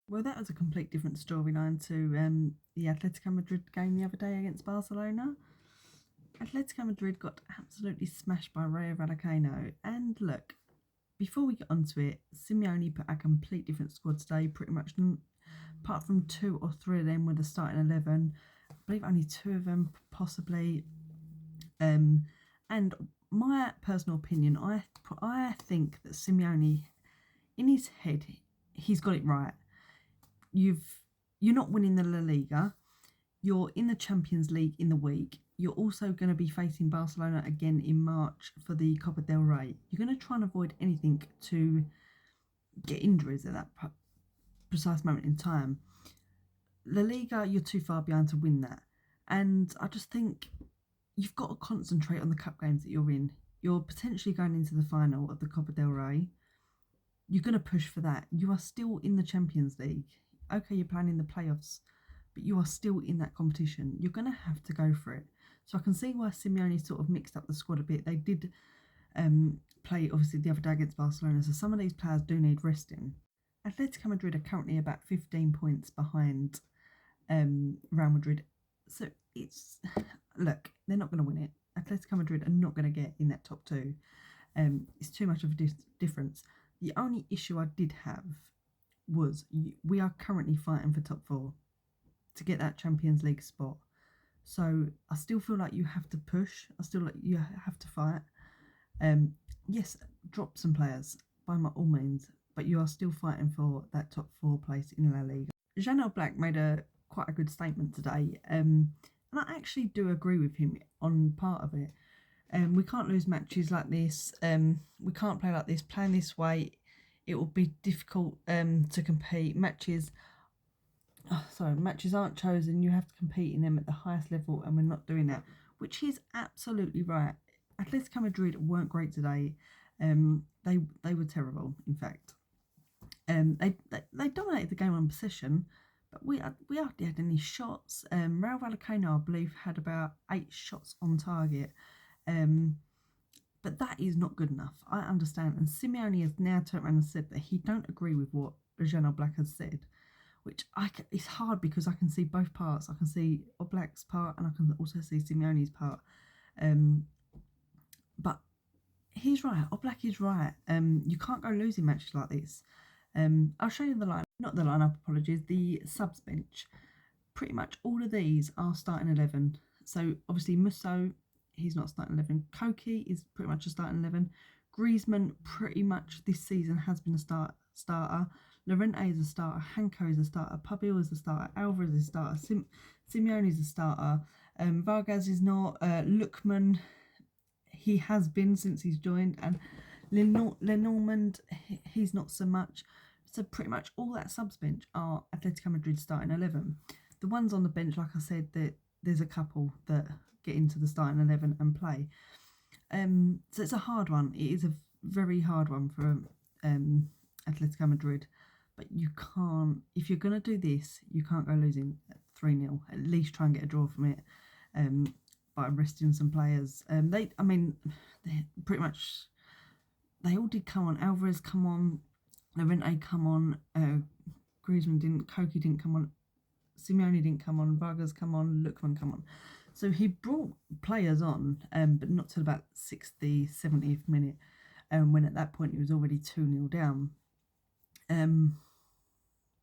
Well, that was a complete different storyline to the Atletico Madrid game the other day against Barcelona. Atletico Madrid got absolutely smashed by Rayo Vallecano. And look, before we get onto it, Simeone put a complete different squad today. Pretty much, apart from 2 or 3 of them were the starting 11. I believe only 2 of them possibly. And my personal opinion, I think that Simeone, in his head, he's got it right. You're not winning the La Liga. You're in the Champions League in the week. You're also going to be facing Barcelona again in March for the Copa del Rey. You're going to try and avoid anything to get injuries at that precise moment in time. La Liga, you're too far behind to win that. And I just think you've got to concentrate on the cup games that you're in. You're potentially going into the final of the Copa del Rey. You're going to push for that. You are still in the Champions League. Okay, you're playing in the playoffs, but you are still in that competition. You're going to have to go for it. So I can see why Simeone sort of mixed up the squad a bit. They did play, obviously, the other day against Barcelona, so some of these players do need resting. Atletico Madrid are currently about 15 points behind Real Madrid. So look, they're not going to win it. Atletico Madrid are not going to get in that top 2. It's too much of a difference. The only issue I did have was we are currently fighting for top 4 to get that Champions League spot. So I still feel like you have to push. I still like you have to fight. Yes, drop some players by all means, but you are still fighting for that top 4 place in La Liga. Jean Black made quite a good statement today, and I actually do agree with him on part of it. We can't lose matches like this. We can't play like this. Playing this way, it will be difficult to compete. Matches aren't chosen. You have to compete in them at the highest level, and we're not doing that, which is absolutely right. Atletico Madrid weren't great today. They were terrible, in fact. They dominated the game on possession, but we hardly had any shots. Rayo Vallecano, I believe, had about 8 shots on target. But that is not good enough. I understand. And Simeone has now turned around and said that he don't agree with what Jean Black has said, which it's hard because I can see both parts. I can see Oblak's part and I can also see Simeone's part. But he's right. Oblak is right. You can't go losing matches like this. I'll show you the line. Not the lineup, apologies. The subs bench. Pretty much all of these are starting 11. So obviously Musso, he's not starting 11. Koki is pretty much a starting 11. Griezmann pretty much this season has been a starter. Llorente is a starter. Hanko is a starter. Pabil is a starter. Alvarez is a starter. Simeone is a starter. Vargas is not. Lookman, he has been since he's joined. And Lenormand, he's not so much. So pretty much all that subs bench are Atletico Madrid starting 11. The ones on the bench, like I said, that there's a couple that get into the starting 11 and play. So it's a hard one. It is a very hard one for Atletico Madrid. But you can't, if you're going to do this, you can't go losing 3-0. At least try and get a draw from it by resting some players. They pretty much, they all did come on. Alvarez come on. Llorente come on. Griezmann didn't. Koki didn't come on. Simeone didn't come on. Vargas come on. Lookman come on. So he brought players on, but not till about 60th, 70th minute, when at that point he was already 2-0 down.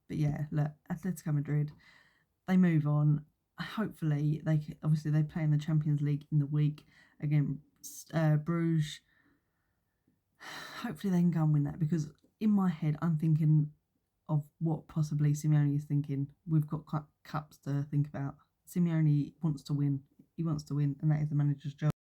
But yeah, look, Atletico Madrid, they move on. Hopefully, they play in the Champions League in the week against Bruges. Hopefully they can go and win that, because in my head I'm thinking of what possibly Simeone is thinking. We've got cups to think about. Simeone wants to win. He wants to win, and that is the manager's job.